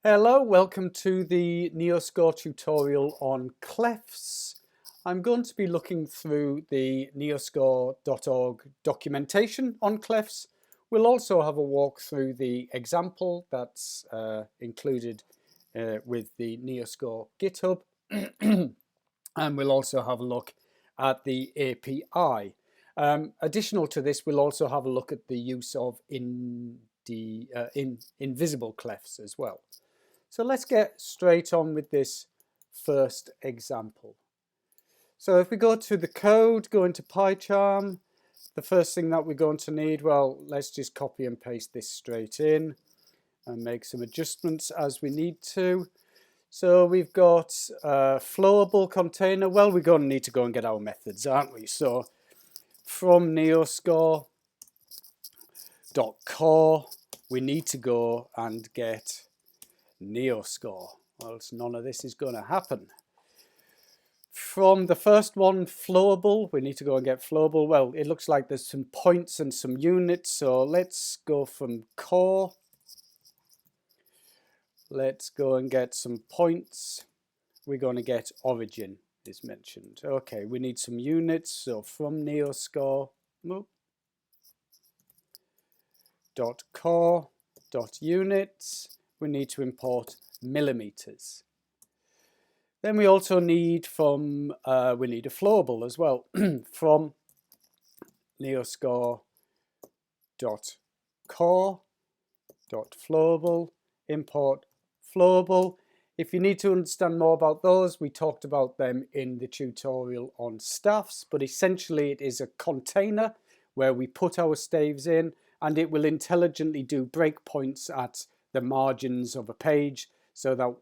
Hello, welcome to the Neoscore tutorial on clefs. I'm going to be looking through the neoscore.org documentation on clefs. We'll also have a walk through the example that's included with the Neoscore GitHub. And we'll also have a look at the API. Additional to this, we'll also have a look at the use of invisible clefs as well. So let's get straight on with this first example. So if we go to the code, go into PyCharm, the first thing that we're going to need, well, let's just copy and paste this straight in and make some adjustments as we need to. So we've got a flowable container. Well, we're going to need to go and get our methods, aren't we? So from neoscore.core, we need to go and get Neoscore, or else none of this is going to happen. From the first one, flowable, we need to go and get flowable. Well, it looks like there's some points and some units, so let's go from core. Let's go and get some points. We're going to get origin is mentioned. Okay, we need some units, so from Neoscore .core.units, we need to import millimeters. Then we also need we need a flowable as well from neoscore.core.flowable, import flowable. If you need to understand more about those, we talked about them in the tutorial on staffs, but essentially it is a container where we put our staves in, and it will intelligently do breakpoints at the margins of a page so that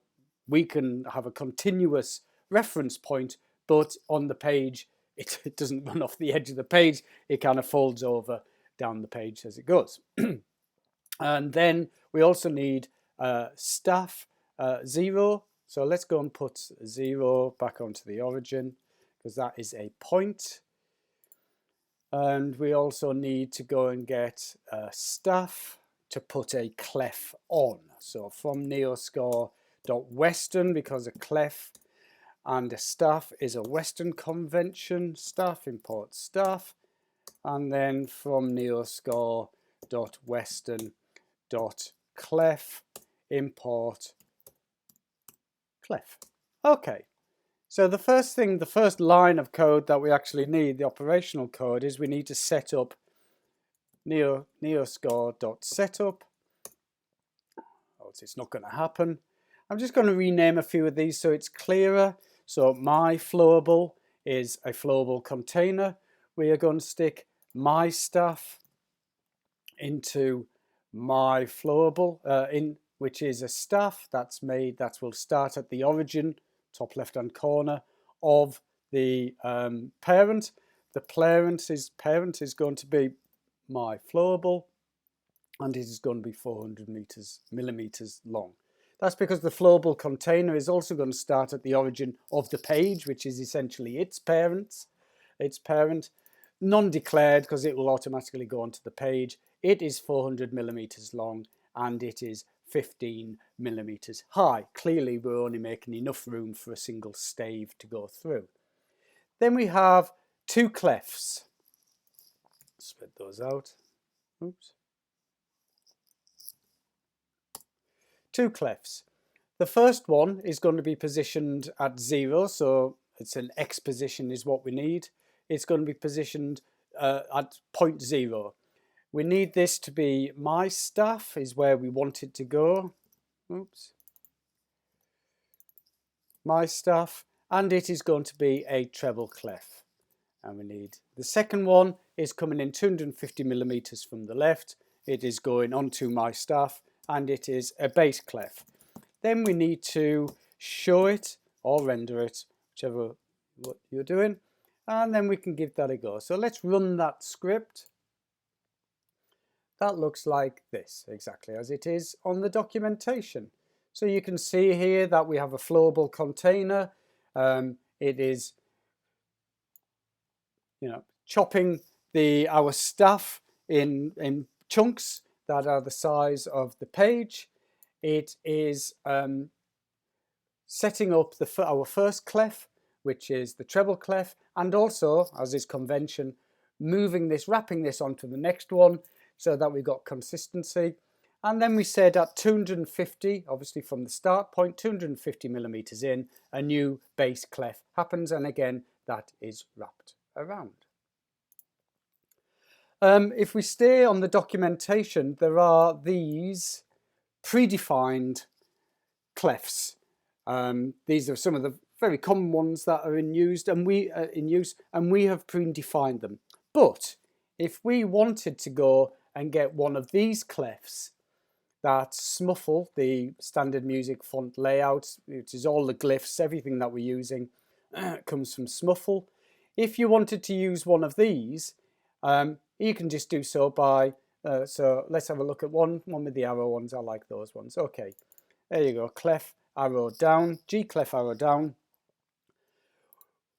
we can have a continuous reference point, but on the page, it doesn't run off the edge of the page. It kind of folds over down the page as it goes. And then we also need staff 0. So let's go and put 0 back onto the origin, because that is a point. And we also need to go and get staff to put a clef on. So from neoscore.western, because a clef and a staff is a Western convention, staff import staff, and then from neoscore.western.clef import clef. Okay, so the first line of code that we actually need, the operational code, is we need to set up neoscore.setup. It's not going to happen. I'm just going to rename a few of these so it's clearer. So my flowable is a flowable container. We are going to stick my stuff into my flowable, which is a staff that will start at the origin, top left hand corner of the parent. The parent is going to be my flowable, and it is going to be 400 millimeters long. That's because the flowable container is also going to start at the origin of the page, which is essentially its parent, non-declared because it will automatically go onto the page. It is 400 millimeters long and it is 15 millimeters high. Clearly, we're only making enough room for a single stave to go through. Then we have two clefs. Spread those out. Oops. Two clefs. The first one is going to be positioned at 0, so it's an X position is what we need. It's going to be positioned at 0.0. We need this to be my staff is where we want it to go. Oops. My staff, and it is going to be a treble clef. And we need the second one is coming in 250 millimeters from the left. It is going onto my staff, and it is a bass clef. Then we need to show it or render it, whichever what you're doing, and then we can give that a go. So let's run that script. That looks like this, exactly as it is on the documentation. So you can see here that we have a flowable container. It is, chopping our stuff in chunks that are the size of the page. it is setting up our first clef, which is the treble clef, and also, as is convention, wrapping this onto the next one so that we've got consistency. And then we said at 250, obviously from the start point, 250 millimeters in, a new bass clef happens, and again, that is wrapped around. If we stay on the documentation, there are these predefined clefs. These are some of the very common ones that are in use, and we have predefined them. But if we wanted to go and get one of these clefs that Smuffle, the standard music font layout, which is all the glyphs, everything that we're using, comes from Smuffle. If you wanted to use one of these, you can just do so by, so let's have a look at one with the arrow ones. I like those ones. Okay, there you go, clef, arrow down, G clef, arrow down.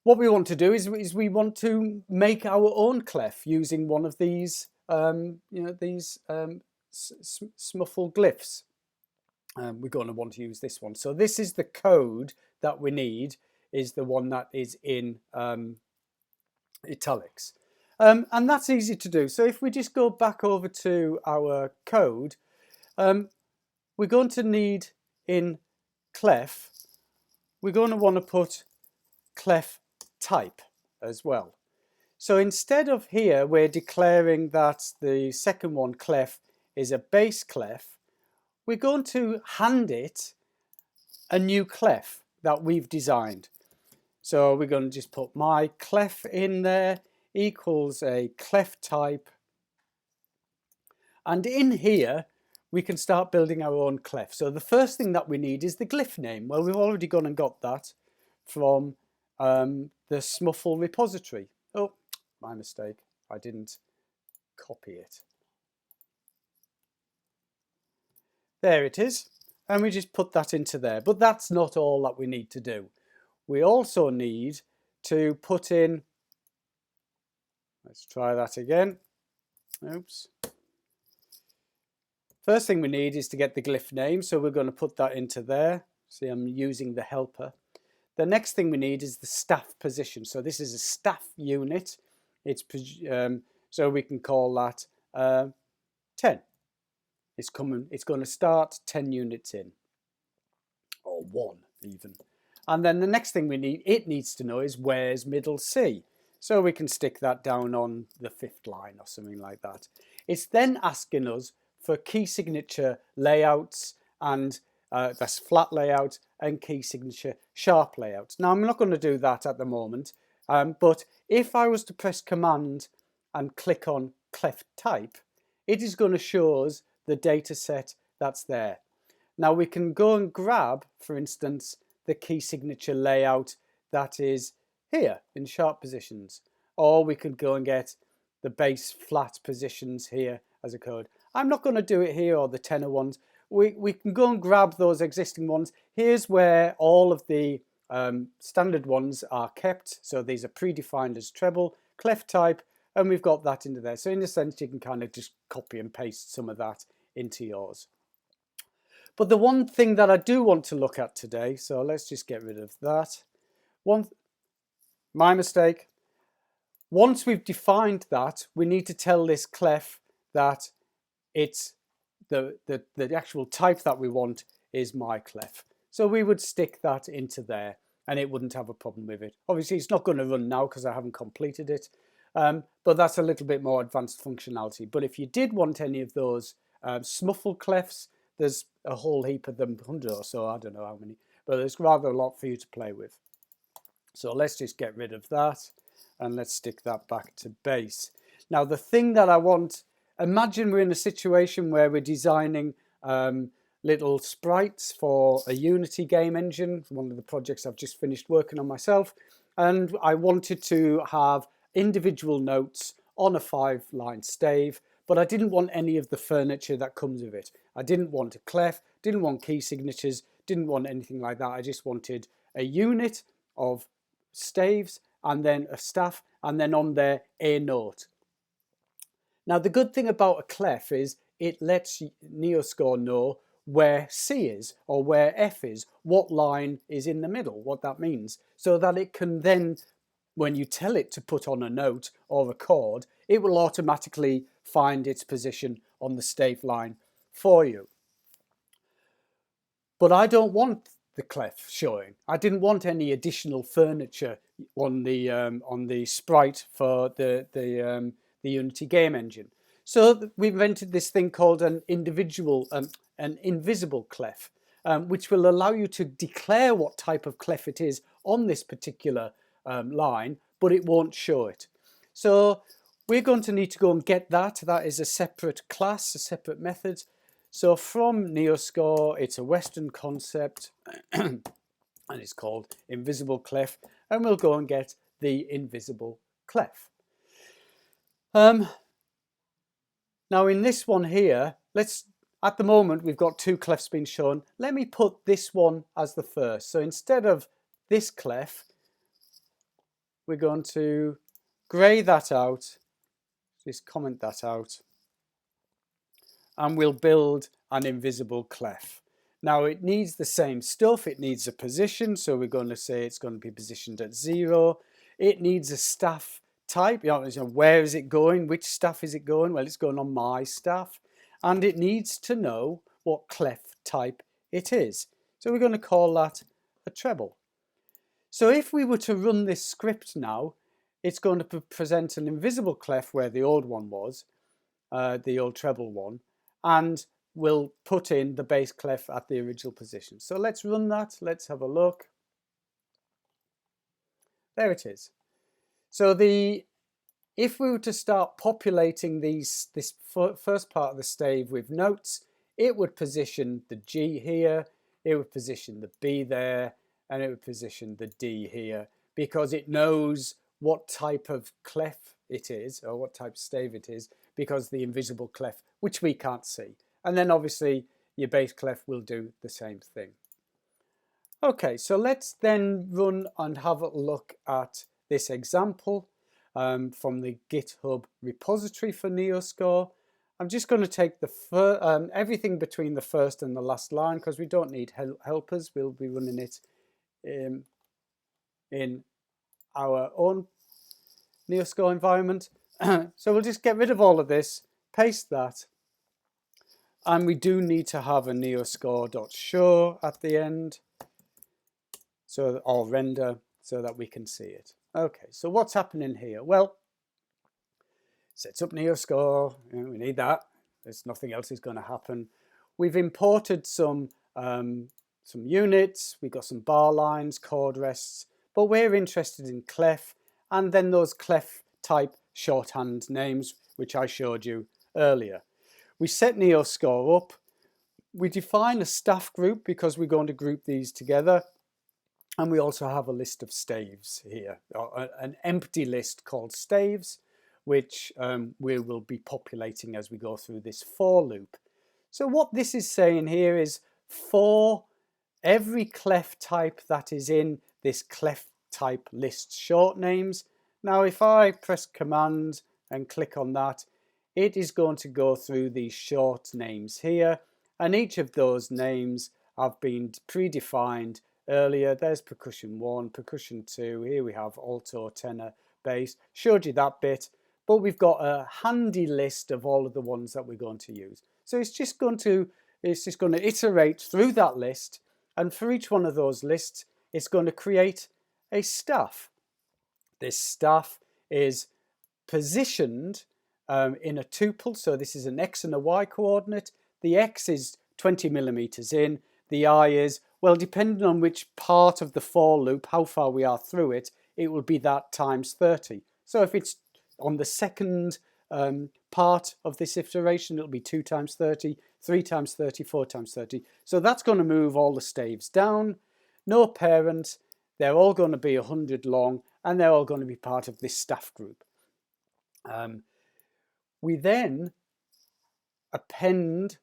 What we want to do is we want to make our own clef using one of these, these Smuffle glyphs. We're going to want to use this one. So this is the code that we need, is the one that is in italics. And that's easy to do. So if we just go back over to our code, we're going to need in clef, we're going to want to put clef type as well. So instead of here, we're declaring that the second one, clef, is a bass clef, we're going to hand it a new clef that we've designed. So we're going to just put my clef in there equals a clef type. And in here, we can start building our own clef. So the first thing that we need is the glyph name. Well, we've already gone and got that from the Smuffle repository. Oh, my mistake. I didn't copy it. There it is. And we just put that into there. But that's not all that we need to do. We also need to put in, let's try that again. Oops. First thing we need is to get the glyph name. So we're going to put that into there. See, I'm using the helper. The next thing we need is the staff position. So this is a staff unit. It's so we can call that 10. It's going to start 10 units in, or 1 even. And then the next thing it needs to know is where's middle C. So we can stick that down on the 5th line or something like that. It's then asking us for key signature layouts, and that's flat layout, and key signature sharp layouts. Now I'm not going to do that at the moment, but if I was to press Command and click on clef type, it is going to show us the data set that's there. Now we can go and grab, for instance, the key signature layout that is here in sharp positions, or we could go and get the bass flat positions here as a code. I'm not going to do it here, or the tenor ones. We can go and grab those existing ones. Here's where all of the standard ones are kept. So these are predefined as treble, clef type, and we've got that into there. So in a sense, you can kind of just copy and paste some of that into yours. But the one thing that I do want to look at today, so let's just get rid of that. My mistake. Once we've defined that, we need to tell this clef that it's the actual type that we want is my clef. So we would stick that into there and it wouldn't have a problem with it. Obviously, it's not going to run now because I haven't completed it, but that's a little bit more advanced functionality. But if you did want any of those Smuffle clefs, there's a whole heap of them, 100 or so, I don't know how many, but there's rather a lot for you to play with. So let's just get rid of that and let's stick that back to bass. Now the thing that I want, imagine we're in a situation where we're designing little sprites for a Unity game engine, one of the projects I've just finished working on myself, and I wanted to have individual notes on a 5-line stave, but I didn't want any of the furniture that comes with it. I didn't want a clef, didn't want key signatures, didn't want anything like that. I just wanted a unit of staves and then a staff and then on there a note. Now the good thing about a clef is it lets Neoscore know where C is or where F is, what line is in the middle, what that means, so that it can then, when you tell it to put on a note or a chord, it will automatically find its position on the stave line for you. But I don't want the clef showing. I didn't want any additional furniture on the sprite for the Unity game engine. So we invented this thing called an invisible clef, which will allow you to declare what type of clef it is on this particular line, but it won't show it. So we're going to need to go and get that. That is a separate class, a separate method. So from Neoscore, it's a Western concept, and it's called invisible clef, and we'll go and get the invisible clef. Now in this one here, at the moment we've got two clefs being shown. Let me put this one as the first. So instead of this clef, we're going to grey that out, just comment that out, and we'll build an invisible clef. Now it needs the same stuff. It needs a position, so we're going to say it's going to be positioned at 0. It needs a staff type. Where is it going? Which staff is it going? Well, it's going on my staff. And it needs to know what clef type it is. So we're going to call that a treble. So if we were to run this script now, it's going to present an invisible clef where the old one was, the old treble one, and we'll put in the bass clef at the original position. So let's run that. Let's have a look. There it is. So if we were to start populating this first part of the stave with notes, it would position the G here, it would position the B there, and it would position the D here, because it knows what type of clef it is, or what type of stave it is, because the invisible clef, which we can't see. And then obviously your bass clef will do the same thing. Okay, so let's then run and have a look at this example from the GitHub repository for Neoscore. I'm just going to take everything between the first and the last line, because we don't need helpers. We'll be running it in our own Neoscore environment. So we'll just get rid of all of this, paste that, and we do need to have a neoscore.show at the end, or render, so that we can see it. Okay, so what's happening here? Well, sets up Neoscore, we need that. There's nothing else is going to happen. We've imported some units, we've got some bar lines, chord rests, but we're interested in clef, and then those clef type shorthand names, which I showed you earlier. We set Neoscore up. We define a staff group because we're going to group these together. And we also have a list of staves here, an empty list called staves, which we will be populating as we go through this for loop. So what this is saying here is for every clef type that is in this clef type list short names. Now if I press Command and click on that, it is going to go through these short names here, and each of those names have been predefined earlier. There's percussion 1, percussion 2, here we have alto, tenor, bass. Showed you that bit, but we've got a handy list of all of the ones that we're going to use. So it's just going to iterate through that list, and for each one of those lists it's going to create a staff. This staff is positioned in a tuple, so this is an X and a Y coordinate. The X is 20 millimeters in, the Y is, well, depending on which part of the for loop, how far we are through it, it will be that times 30. So if it's on the second part of this iteration, it'll be 2 times 30, 3 times 30, 4 times 30. So that's going to move all the staves down. No parent, they're all going to be 100 long, and they're all going to be part of this staff group. We then append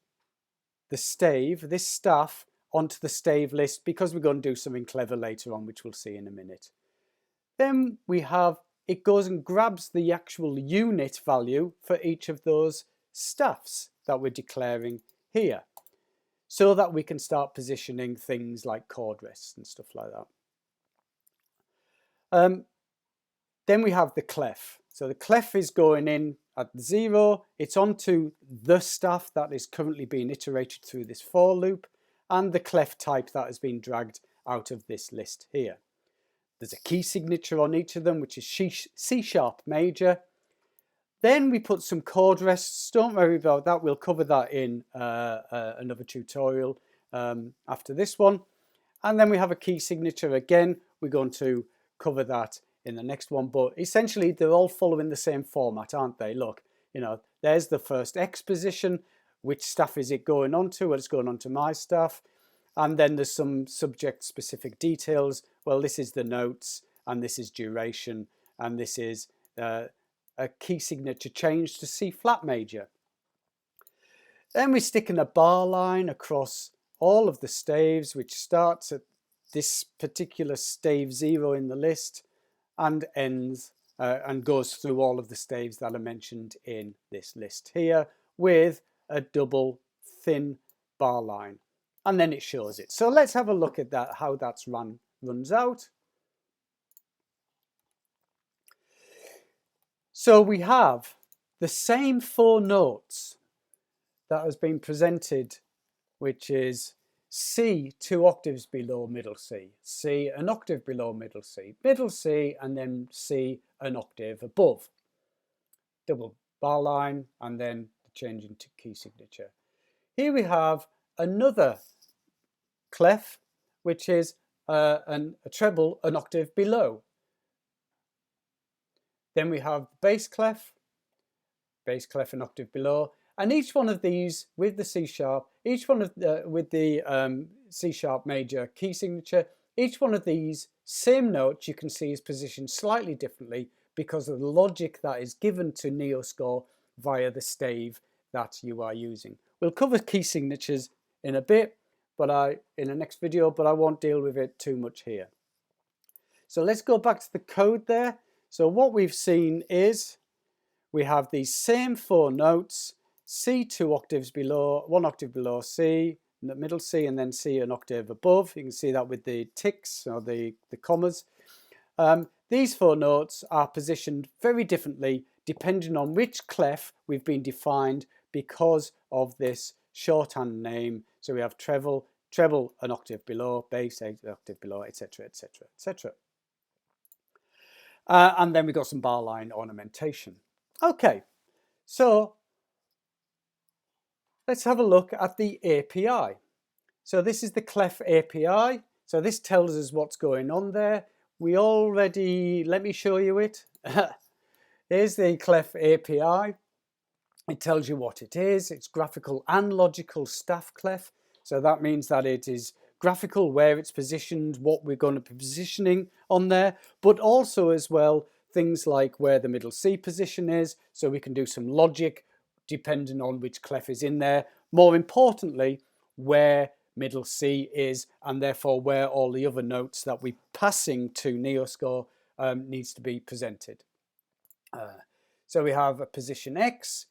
the stave, this staff, onto the stave list, because we're going to do something clever later on, which we'll see in a minute. Then we have, it goes and grabs the actual unit value for each of those staffs that we're declaring here. so that we can start positioning things like chord rests and stuff like that. Then we have the clef. So the clef is going in at 0. It's onto the staff that is currently being iterated through this for loop, and the clef type that has been dragged out of this list here. There's a key signature on each of them, which is C sharp major. Then we put some chord rests. Don't worry about that. We'll cover that in another tutorial after this one. And then we have a key signature again. We're going to cover that in the next one. But essentially, they're all following the same format, aren't they? Look, you know, there's the first X position. Which staff is it going on to? Well, it's going on to my staff. And then there's some subject-specific details. Well, this is the notes, and this is duration, and this is a key signature change to C flat major. Then we stick in a bar line across all of the staves, which starts at this particular stave 0 in the list and ends and goes through all of the staves that are mentioned in this list here with a double thin bar line. And then it shows it. So let's have a look at that, how that's runs out. So we have the same 4 notes that has been presented, which is C 2 octaves below middle C, C an octave below middle C, and then C an octave above. Double bar line, and then change into key signature. Here we have another clef, which is a treble an octave below. Then we have bass clef an octave below, and each one of these with the C sharp, each one of with the C sharp major key signature, each one of these same notes you can see is positioned slightly differently because of the logic that is given to Neoscore via the stave that you are using. We'll cover key signatures in a bit, but in the next video, but I won't deal with it too much here. So let's go back to the code there. So what we've seen is we have these same 4 notes, C 2 octaves below, 1 octave below C, the middle C, and then C an octave above. You can see that with the ticks or the commas. These 4 notes are positioned very differently depending on which clef we've been defined because of this shorthand name. So we have treble an octave below, bass an octave below, etc., etc., etc. And then we've got some bar line ornamentation. Okay, so let's have a look at the API. So this is the clef API. So this tells us what's going on there. We already, let me show you it. Here's the clef API. It tells you what it is. It's graphical and logical staff clef. So that means that it is graphical, where it's positioned, what we're going to be positioning on there, but also as well things like where the middle C position is, so we can do some logic depending on which clef is in there. More importantly, where middle C is, and therefore where all the other notes that we're passing to Neoscore needs to be presented. So we have a position X,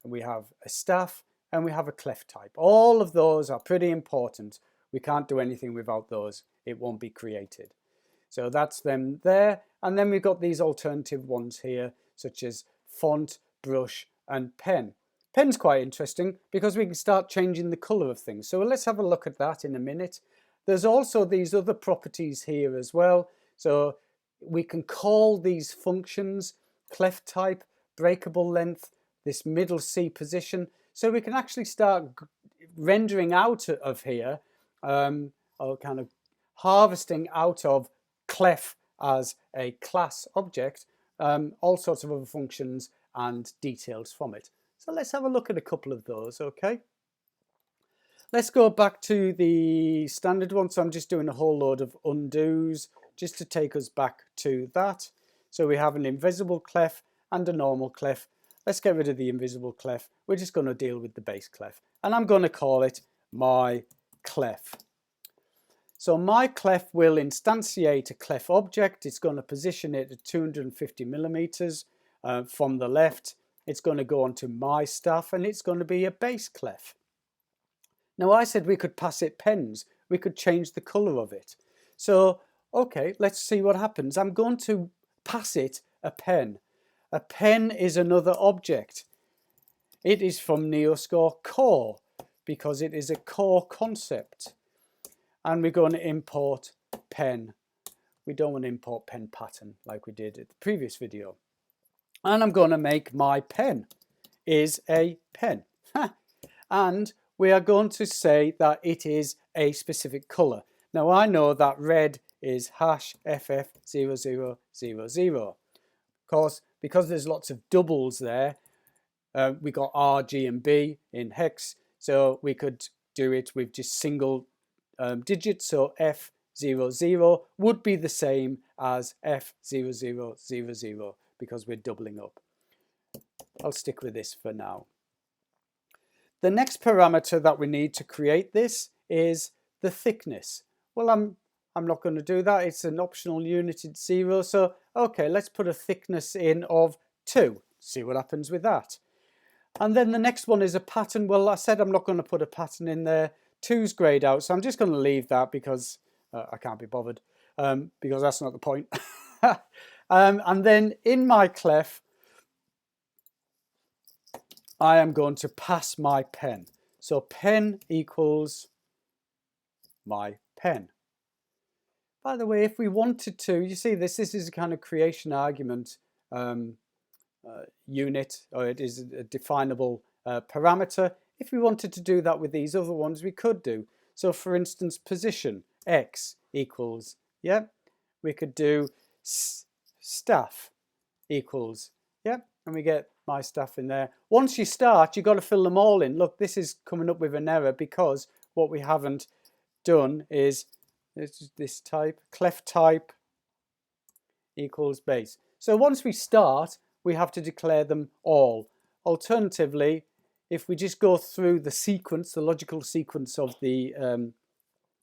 we have a staff, and we have a clef type. All of those are pretty important. We can't do anything without those. It won't be created. So that's them there. And then we've got these alternative ones here, such as font, brush, and pen. Pen's quite interesting because we can start changing the color of things. So let's have a look at that in a minute. There's also these other properties here as well. So we can call these functions clef type, breakable length, this middle C position. So we can actually start rendering out of here, or kind of harvesting out of clef as a class object, all sorts of other functions and details from it. So let's have a look at a couple of those, okay? Let's go back to the standard one. So I'm just doing a whole load of undos just to take us back to that. So we have an invisible clef and a normal clef. Let's get rid of the invisible clef. We're just going to deal with the bass clef. And I'm going to call it my clef. So my clef will instantiate a clef object. It's going to position it at 250 millimeters from the left. It's going to go onto my staff, and it's going to be a bass clef. Now I said we could pass it pens. We could change the colour of it. So, okay, let's see what happens. I'm going to pass it a pen. A pen is another object. It is from Neoscore core because it is a core concept. And we're going to import pen. We don't want to import pen pattern like we did at the previous video. And I'm going to make my pen is a pen. And we are going to say that it is a specific color. Now I know that red is hash FF0000. Of course, because there's lots of doubles there, we got R, G and B in hex, so we could do it with just single digits. So F00 would be the same as F0000 because we're doubling up. I'll stick with this for now. The next parameter that we need to create this is the thickness. Well, I'm not going to do that. It's an optional unit at 0. So, okay, let's put a thickness in of 2. See what happens with that. And then the next one is a pattern. Well, I said I'm not going to put a pattern in there. 2's grayed out, so I'm just going to leave that because I can't be bothered, because that's not the point. And then in my clef, I am going to pass my pen. So pen equals my pen. By the way, if we wanted to, you see this is a kind of creation argument unit, or it is a definable parameter. If we wanted to do that with these other ones, we could do. So for instance, position x equals, yeah, we could do staff equals, yeah, and we get my stuff in there. Once you start, you've got to fill them all in. Look, this is coming up with an error because what we haven't done is this type, clef type equals base. So once we start, we have to declare them all. Alternatively, if we just go through the sequence, the logical sequence of the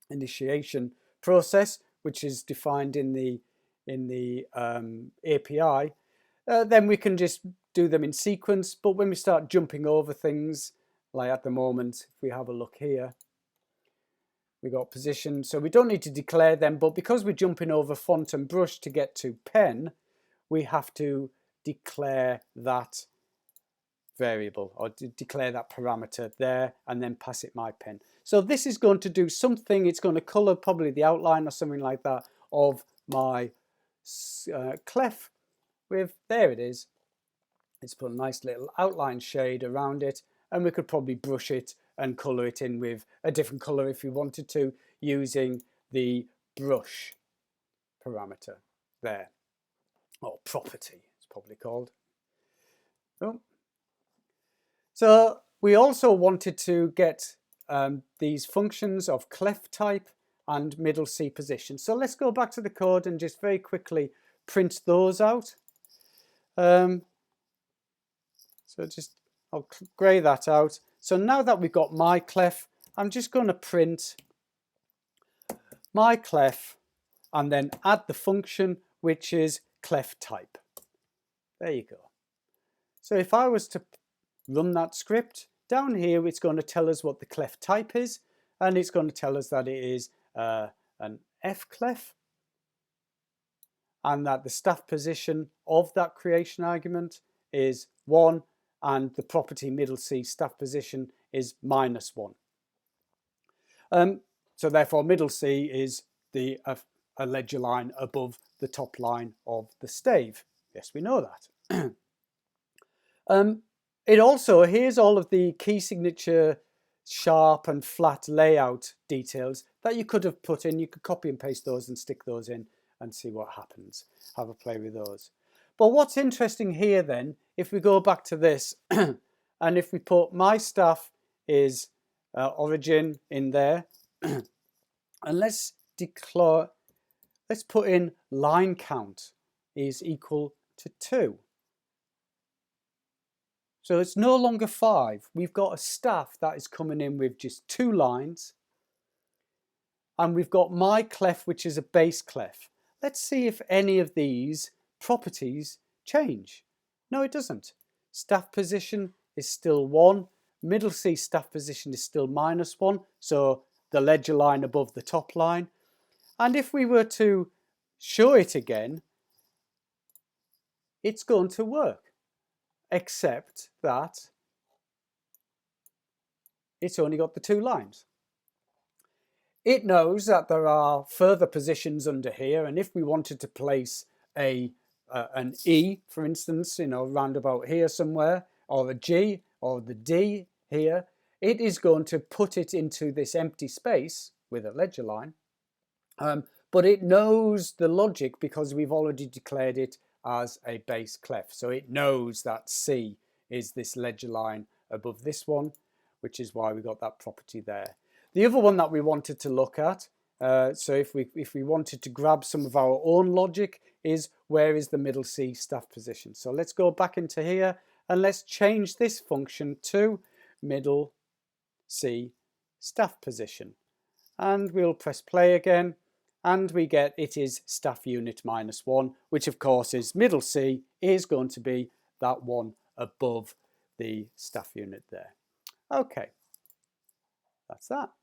initiation process, which is defined in the API, then we can just do them in sequence. But when we start jumping over things, like at the moment, if we have a look here, we got position, so we don't need to declare them, but because we're jumping over font and brush to get to pen, we have to declare that variable or declare that parameter there and then pass it my pen. So this is going to do something. It's going to color probably the outline or something like that of my clef with, there it is. It's put a nice little outline shade around it, and we could probably brush it and color it in with a different color if we wanted to, using the brush parameter there, or property it's probably called. Oh. So we also wanted to get these functions of clef type and middle C position. So let's go back to the code and just very quickly print those out. So I'll grey that out. So now that we've got my clef, I'm just going to print my clef and then add the function which is clef type. There you go. So if I was to run that script, down here it's going to tell us what the clef type is, and it's going to tell us that it is an F clef, and that the staff position of that creation argument is 1, and the property middle C staff position is -1. So therefore middle C is a ledger line above the top line of the stave. Yes, we know that. It also, here's all of the key signature sharp and flat layout details that you could have put in. You could copy and paste those and stick those in and see what happens. Have a play with those. But what's interesting here then, if we go back to this and if we put my staff is origin in there, and let's put in line count is equal to 2. So it's no longer 5. We've got a staff that is coming in with just 2 lines. And we've got my clef, which is a base clef. Let's see if any of these properties change. No, it doesn't. Staff position is still 1. Middle C staff position is still -1, so the ledger line above the top line. And if we were to show it again, it's going to work, except that it's only got the 2 lines. It knows that there are further positions under here, and if we wanted to place an E, for instance, round about here somewhere, or a G, or the D here, it is going to put it into this empty space with a ledger line. But it knows the logic because we've already declared it as a base clef. So it knows that C is this ledger line above this one, which is why we got that property there. The other one that we wanted to look at, so if we wanted to grab some of our own logic, is where is the middle C staff position. So let's go back into here and let's change this function to middle C staff position. And we'll press play again, and we get it is staff unit -1, which of course is middle C is going to be that one above the staff unit there. Okay, that's that.